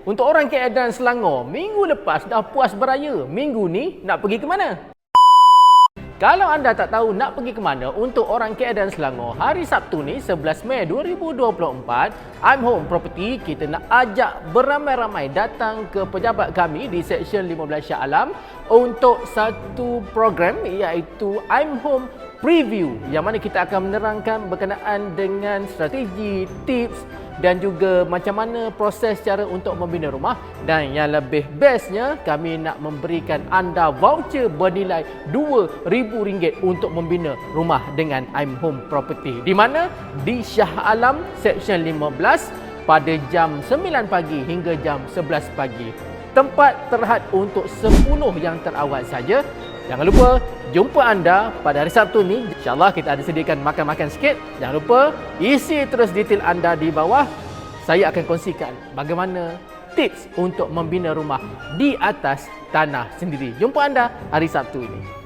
Untuk orang KL dan Selangor, minggu lepas dah puas beraya. Minggu ni nak pergi ke mana? Kalau anda tak tahu nak pergi ke mana, untuk orang KL dan Selangor, hari Sabtu ni 11 Mei 2024, I'm Home Property, kita nak ajak beramai-ramai datang ke pejabat kami di Seksyen 15 Shah Alam untuk satu program iaitu I'm Home Preview, yang mana kita akan menerangkan berkenaan dengan strategi, tips dan juga macam mana proses cara untuk membina rumah. Dan yang lebih bestnya, kami nak memberikan anda voucher bernilai RM2,000 untuk membina rumah dengan I'm Home Property. Di mana? Di Shah Alam, Seksyen 15 pada jam 9 pagi hingga jam 11 pagi. Tempat terhad untuk 10 yang terawal saja. Jangan lupa jumpa anda pada hari Sabtu ni. InsyaAllah kita ada sediakan makan-makan sikit. Jangan lupa isi terus detail anda di bawah. Saya akan kongsikan bagaimana tips untuk membina rumah di atas tanah sendiri. Jumpa anda hari Sabtu ini.